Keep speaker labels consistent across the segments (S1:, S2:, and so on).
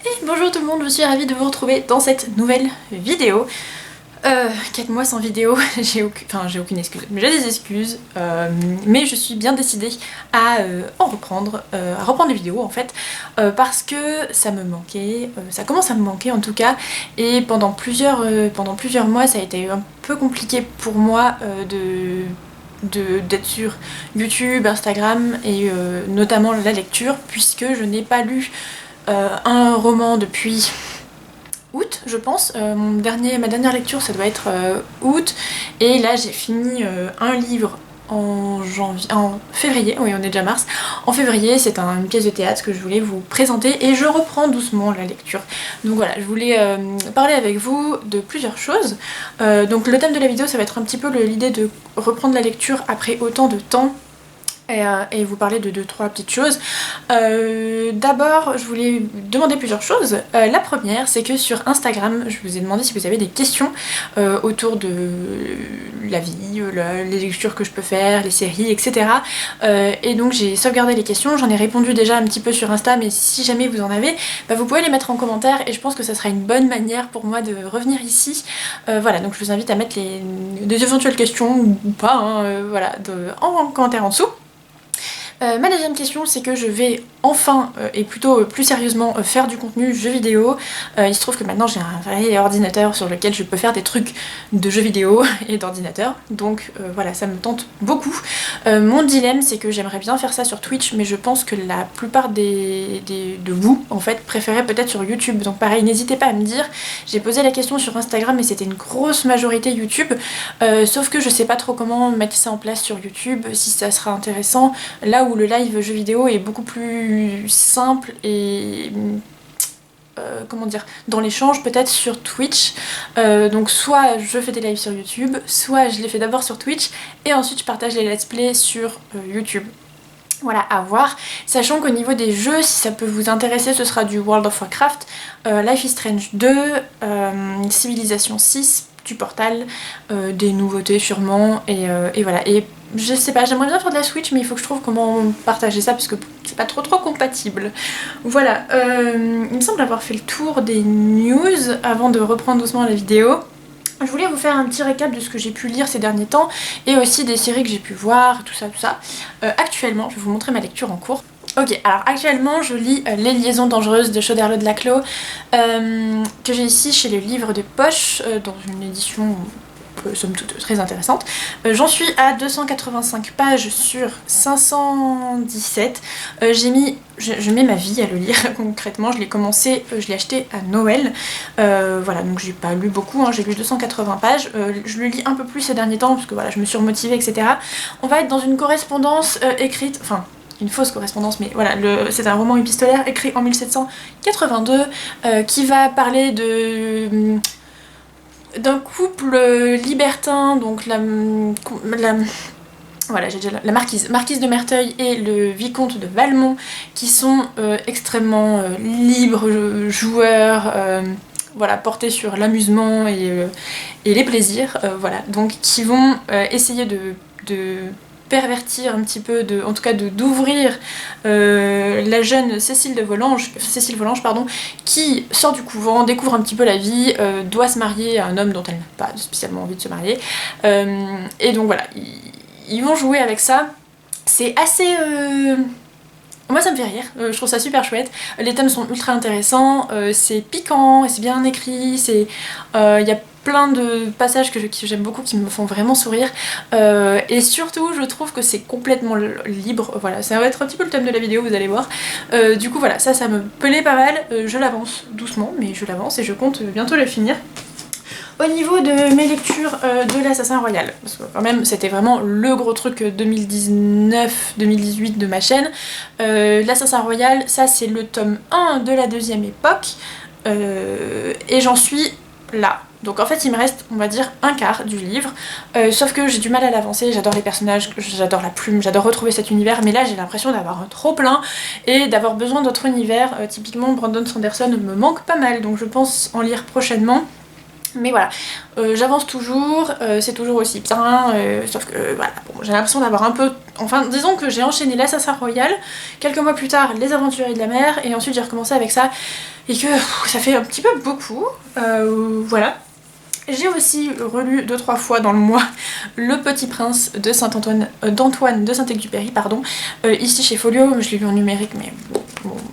S1: Et bonjour tout le monde, je suis ravie de vous retrouver dans cette nouvelle vidéo. 4 mois sans vidéo, j'ai aucune excuse, mais j'ai des excuses, mais je suis bien décidée à reprendre les vidéos en fait, parce que ça me manquait, ça commence à me manquer en tout cas, et pendant plusieurs mois ça a été un peu compliqué pour moi d'être sur YouTube, Instagram et notamment la lecture, puisque je n'ai pas lu un roman depuis août, je pense. Ma dernière lecture, ça doit être août. Et là, j'ai fini un livre en février. Oui, on est déjà mars. En février, c'est une pièce de théâtre que je voulais vous présenter et je reprends doucement la lecture. Donc voilà, je voulais parler avec vous de plusieurs choses. Donc le thème de la vidéo, ça va être un petit peu l'idée de reprendre la lecture après autant de temps. Et vous parler de 2-3 petites choses. D'abord, je voulais demander plusieurs choses. La première, c'est que sur Instagram, je vous ai demandé si vous avez des questions autour de la vie, les lectures que je peux faire, les séries, etc. Et donc j'ai sauvegardé les questions, j'en ai répondu déjà un petit peu sur Insta, mais si jamais vous en avez, vous pouvez les mettre en commentaire et je pense que ça sera une bonne manière pour moi de revenir ici. Voilà, donc je vous invite à mettre des éventuelles questions ou pas, hein, voilà, en commentaire en dessous. Ma deuxième question, c'est que je vais enfin, et plutôt plus sérieusement, faire du contenu jeux vidéo. Il se trouve que maintenant j'ai un vrai ordinateur sur lequel je peux faire des trucs de jeux vidéo et d'ordinateur, donc voilà, ça me tente beaucoup. Mon dilemme, c'est que j'aimerais bien faire ça sur Twitch, mais je pense que la plupart de vous, en fait, préféraient peut-être sur YouTube, donc pareil, n'hésitez pas à me dire. J'ai posé la question sur Instagram et c'était une grosse majorité YouTube, sauf que je sais pas trop comment mettre ça en place sur YouTube, si ça sera intéressant, là où le live jeu vidéo est beaucoup plus simple et comment dire, dans l'échange peut-être sur Twitch. Donc soit je fais des lives sur YouTube, soit je les fais d'abord sur Twitch et ensuite je partage les let's play sur YouTube. Voilà, à voir. Sachant qu'au niveau des jeux, si ça peut vous intéresser, ce sera du World of Warcraft, Life is Strange 2, Civilization 6, du Portal, des nouveautés sûrement, et voilà. Et je sais pas, j'aimerais bien faire de la Switch, mais il faut que je trouve comment partager ça, parce que c'est pas trop compatible. Voilà, il me semble avoir fait le tour des news avant de reprendre doucement la vidéo. Je voulais vous faire un petit récap de ce que j'ai pu lire ces derniers temps et aussi des séries que j'ai pu voir, tout ça. Actuellement, je vais vous montrer ma lecture en cours. Ok, alors actuellement je lis Les liaisons dangereuses de Choderlos de Laclos, que j'ai ici chez le livre de poche, dans une édition somme toute très intéressante. J'en suis à 285 pages sur 517. Je mets ma vie à le lire concrètement. Je l'ai commencé, je l'ai acheté à Noël. Voilà, donc j'ai pas lu beaucoup, hein, j'ai lu 280 pages. Je le lis un peu plus ces derniers temps parce que voilà, je me suis remotivée, etc. On va être dans une correspondance écrite, enfin une fausse correspondance, mais voilà, c'est un roman épistolaire écrit en 1782 qui va parler d'un couple libertin, donc voilà, j'ai déjà la marquise de Merteuil et le vicomte de Valmont, qui sont extrêmement libres, joueurs, voilà, portés sur l'amusement et les plaisirs, voilà, donc qui vont essayer de pervertir un petit peu, en tout cas d'ouvrir la jeune Cécile Volanges, pardon, qui sort du couvent, découvre un petit peu la vie, doit se marier à un homme dont elle n'a pas spécialement envie de se marier, et donc voilà, ils vont jouer avec ça. C'est assez... Moi ça me fait rire, je trouve ça super chouette, les thèmes sont ultra intéressants, c'est piquant, c'est bien écrit, il y a plein de passages que j'aime beaucoup, qui me font vraiment sourire, et surtout je trouve que c'est complètement libre, voilà, ça va être un petit peu le thème de la vidéo, vous allez voir. Du coup voilà, ça me plaît pas mal, je l'avance doucement, mais je l'avance et je compte bientôt le finir. Au niveau de mes lectures de l'Assassin Royal, parce que quand même c'était vraiment le gros truc 2019-2018 de ma chaîne, l'Assassin Royal, ça c'est le tome 1 de la deuxième époque, et j'en suis là. Donc en fait il me reste, on va dire, un quart du livre, sauf que j'ai du mal à l'avancer, j'adore les personnages, j'adore la plume, j'adore retrouver cet univers, mais là j'ai l'impression d'avoir un trop plein et d'avoir besoin d'autres univers. Typiquement Brandon Sanderson me manque pas mal, donc je pense en lire prochainement. Mais voilà, j'avance toujours, c'est toujours aussi bien, sauf que voilà, bon, j'ai l'impression d'avoir un peu Enfin, disons que j'ai enchaîné l'Assassin Royal, quelques mois plus tard, Les Aventuriers de la Mer, et ensuite j'ai recommencé avec ça, et que ça fait un petit peu beaucoup, voilà. J'ai aussi relu 2-3 fois dans le mois Le Petit Prince de d'Antoine de Saint-Exupéry, pardon, ici chez Folio. Je l'ai lu en numérique, mais bon,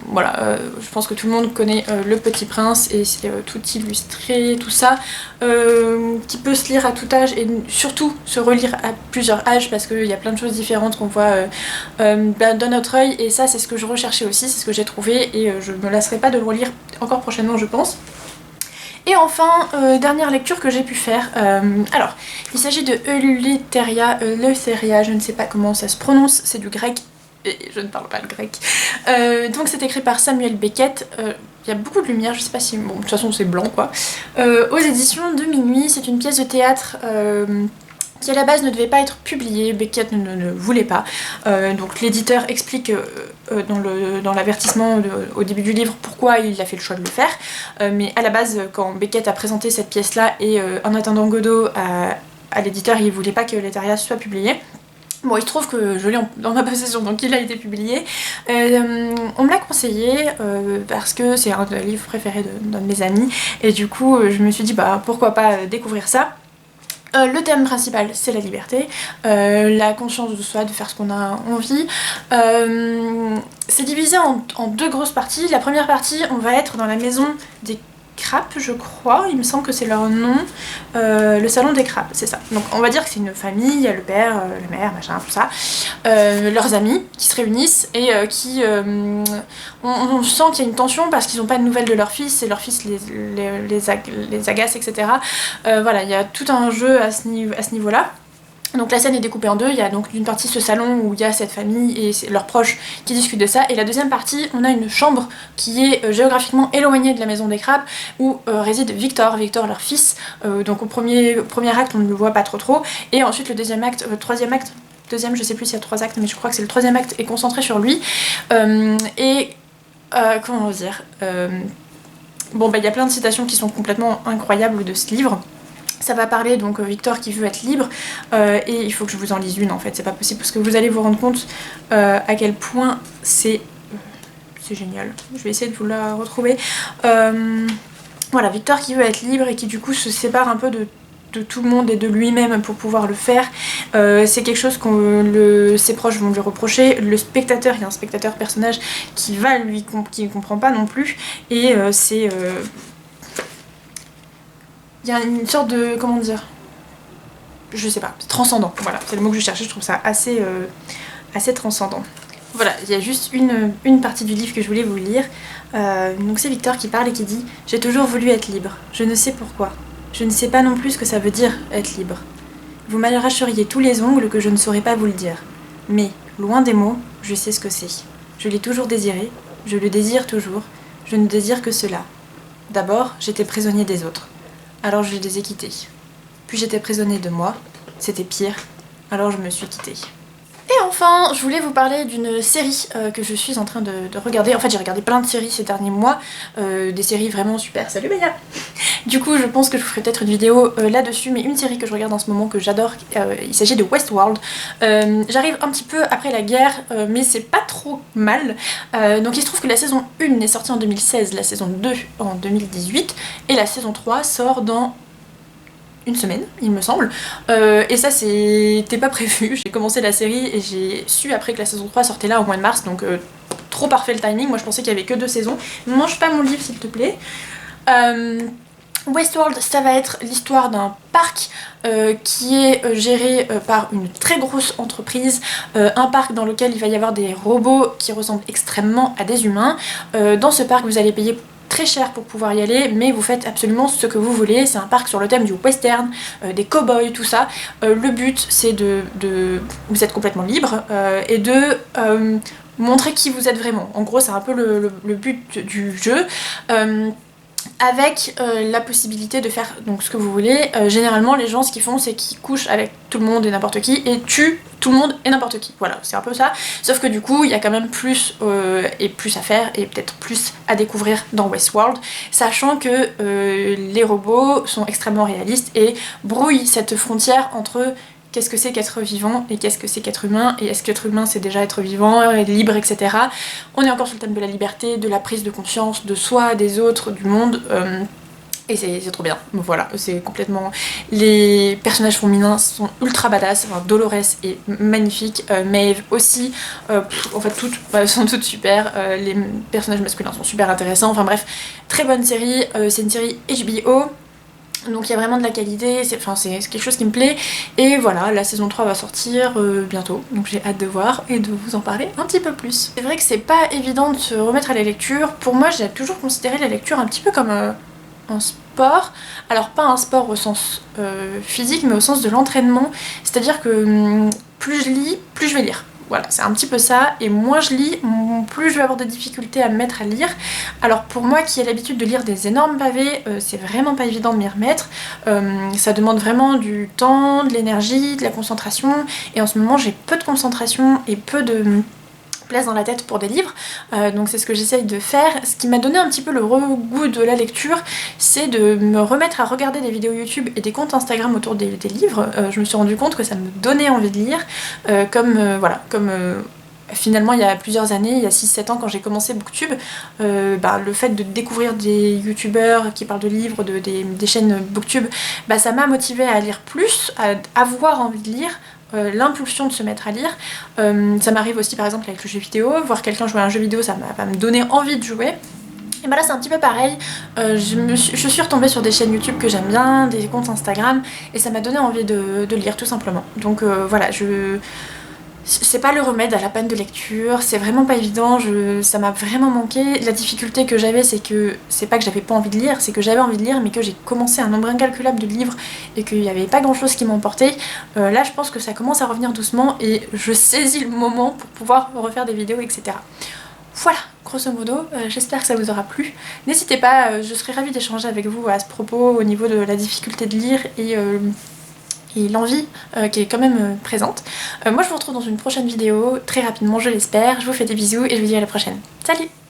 S1: voilà, je pense que tout le monde connaît Le Petit Prince, et c'est tout illustré, tout ça, qui peut se lire à tout âge, et surtout se relire à plusieurs âges, parce qu'il y a plein de choses différentes qu'on voit dans notre œil, et ça c'est ce que je recherchais aussi, c'est ce que j'ai trouvé, et je me lasserai pas de le relire encore prochainement, je pense. Et enfin, dernière lecture que j'ai pu faire, alors, il s'agit de Eleutheria, je ne sais pas comment ça se prononce, c'est du grec, et je ne parle pas le grec. Donc c'est écrit par Samuel Beckett, il y a beaucoup de lumière, je sais pas si... Bon, de toute façon c'est blanc quoi. Aux éditions de Minuit, c'est une pièce de théâtre qui à la base ne devait pas être publiée, Beckett ne voulait pas. Donc l'éditeur explique dans l'avertissement au début du livre pourquoi il a fait le choix de le faire. Mais à la base, quand Beckett a présenté cette pièce-là et En attendant Godot à l'éditeur, il voulait pas que Eleutheria soit publié. Bon, il se trouve que je l'ai dans ma possession, donc il a été publié. On me l'a conseillé parce que c'est un des livres préférés d'un de mes amis, et du coup je me suis dit bah pourquoi pas découvrir ça. Le thème principal c'est la liberté, la conscience de soi, de faire ce qu'on a envie. C'est divisé en deux grosses parties. La première partie, on va être dans la maison des crapes, je crois, il me semble que c'est leur nom, le salon des crapes, c'est ça. Donc on va dire que c'est une famille, il y a le père, la mère, machin, tout ça, leurs amis qui se réunissent et qui... on sent qu'il y a une tension parce qu'ils n'ont pas de nouvelles de leur fils et leur fils les agace, etc. Voilà, il y a tout un jeu à ce niveau-là. Donc la scène est découpée en deux, il y a donc d'une partie ce salon où il y a cette famille et leurs proches qui discutent de ça, et la deuxième partie, on a une chambre qui est géographiquement éloignée de la maison des crapes, où réside Victor, leur fils. Donc au premier acte, on ne le voit pas trop, et ensuite le deuxième acte, deuxième, je sais plus s'il y a 3 actes, mais je crois que c'est le troisième acte, est concentré sur lui. Comment dire, bon bah il y a plein de citations qui sont complètement incroyables de ce livre. Ça va parler donc Victor qui veut être libre, et il faut que je vous en lise une en fait, c'est pas possible parce que vous allez vous rendre compte à quel point c'est génial. Je vais essayer de vous la retrouver. Voilà, Victor qui veut être libre et qui du coup se sépare un peu de tout le monde et de lui-même pour pouvoir le faire. C'est quelque chose que ses proches vont lui reprocher. Le spectateur, il y a un spectateur personnage qui ne comprend pas non plus, et c'est... il y a une sorte de... comment dire, je sais pas, transcendant, voilà, c'est le mot que je cherchais, je trouve ça assez transcendant. Voilà, il y a juste une partie du livre que je voulais vous lire. Donc c'est Victor qui parle et qui dit « J'ai toujours voulu être libre, je ne sais pourquoi. Je ne sais pas non plus ce que ça veut dire, être libre. Vous m'arracheriez tous les ongles que je ne saurais pas vous le dire. Mais, loin des mots, je sais ce que c'est. Je l'ai toujours désiré, je le désire toujours, je ne désire que cela. D'abord, j'étais prisonnier des autres. Alors je les ai quittés. Puis j'étais prisonnier de moi, c'était pire, alors je me suis quittée. » Et enfin, je voulais vous parler d'une série que je suis en train de regarder. En fait, j'ai regardé plein de séries ces derniers mois, des séries vraiment super. Salut Maya. Du coup, je pense que je vous ferai peut-être une vidéo là-dessus, mais une série que je regarde en ce moment que j'adore, il s'agit de Westworld. J'arrive un petit peu après la guerre, mais c'est pas trop mal. Donc il se trouve que la saison 1 est sortie en 2016, la saison 2 en 2018, et la saison 3 sort dans... une semaine, il me semble, et ça c'était pas prévu. J'ai commencé la série et j'ai su après que la saison 3 sortait là au mois de mars, donc trop parfait le timing. Moi je pensais qu'il y avait que 2 saisons. Ne mange pas mon livre s'il te plaît. Westworld, ça va être l'histoire d'un parc qui est géré par une très grosse entreprise, un parc dans lequel il va y avoir des robots qui ressemblent extrêmement à des humains. Dans ce parc vous allez payer très cher pour pouvoir y aller, mais vous faites absolument ce que vous voulez. C'est un parc sur le thème du western, des cow-boys, tout ça. Le but c'est vous êtes complètement libre et de montrer qui vous êtes vraiment. En gros c'est un peu le but du jeu. Avec la possibilité de faire donc ce que vous voulez. Généralement les gens ce qu'ils font c'est qu'ils couchent avec tout le monde et n'importe qui et tuent tout le monde et n'importe qui. Voilà, c'est un peu ça. Sauf que du coup il y a quand même plus à faire et peut-être plus à découvrir dans Westworld, sachant que les robots sont extrêmement réalistes et brouillent cette frontière entre qu'est-ce que c'est qu'être vivant et qu'est-ce que c'est qu'être humain, et est-ce qu'être humain c'est déjà être vivant, libre, etc. On est encore sur le thème de la liberté, de la prise de conscience de soi, des autres, du monde. Et c'est trop bien, voilà, c'est complètement... Les personnages féminins sont ultra badass, enfin, Dolores est magnifique, Maeve aussi, en fait toutes sont toutes super, les personnages masculins sont super intéressants, enfin bref, très bonne série, c'est une série HBO, donc il y a vraiment de la qualité, c'est quelque chose qui me plaît, et voilà, la saison 3 va sortir bientôt, donc j'ai hâte de voir et de vous en parler un petit peu plus. C'est vrai que c'est pas évident de se remettre à la lecture, pour moi j'ai toujours considéré la lecture un petit peu comme... un sport, alors pas un sport au sens physique mais au sens de l'entraînement, c'est-à-dire que plus je lis, plus je vais lire. Voilà, c'est un petit peu ça, et moins je lis, plus je vais avoir de difficultés à me mettre à lire. Alors pour moi qui ai l'habitude de lire des énormes pavés, c'est vraiment pas évident de m'y remettre, ça demande vraiment du temps, de l'énergie, de la concentration, et en ce moment j'ai peu de concentration et peu de place dans la tête pour des livres, donc c'est ce que j'essaye de faire. Ce qui m'a donné un petit peu le goût de la lecture, c'est de me remettre à regarder des vidéos YouTube et des comptes Instagram autour des livres. Je me suis rendu compte que ça me donnait envie de lire, finalement il y a plusieurs années, il y a 6-7 ans quand j'ai commencé Booktube, le fait de découvrir des youtubeurs qui parlent de livres, des chaînes Booktube, ça m'a motivée à lire plus, à avoir envie de lire, l'impulsion de se mettre à lire. Ça m'arrive aussi par exemple avec le jeu vidéo, voir quelqu'un jouer à un jeu vidéo, ça va me donner envie de jouer. Et là c'est un petit peu pareil, je suis retombée sur des chaînes YouTube que j'aime bien, des comptes Instagram, et ça m'a donné envie de lire tout simplement. Donc voilà, c'est pas le remède à la peine de lecture, c'est vraiment pas évident, ça m'a vraiment manqué. La difficulté que j'avais, c'est pas que j'avais pas envie de lire, c'est que j'avais envie de lire mais que j'ai commencé un nombre incalculable de livres et qu'il n'y avait pas grand chose qui m'emportait. Là je pense que ça commence à revenir doucement et je saisis le moment pour pouvoir refaire des vidéos, etc. Voilà, grosso modo, j'espère que ça vous aura plu. N'hésitez pas, je serais ravie d'échanger avec vous à ce propos au niveau de la difficulté de lire et l'envie qui est quand même présente. Moi je vous retrouve dans une prochaine vidéo, très rapidement je l'espère, je vous fais des bisous et je vous dis à la prochaine. Salut!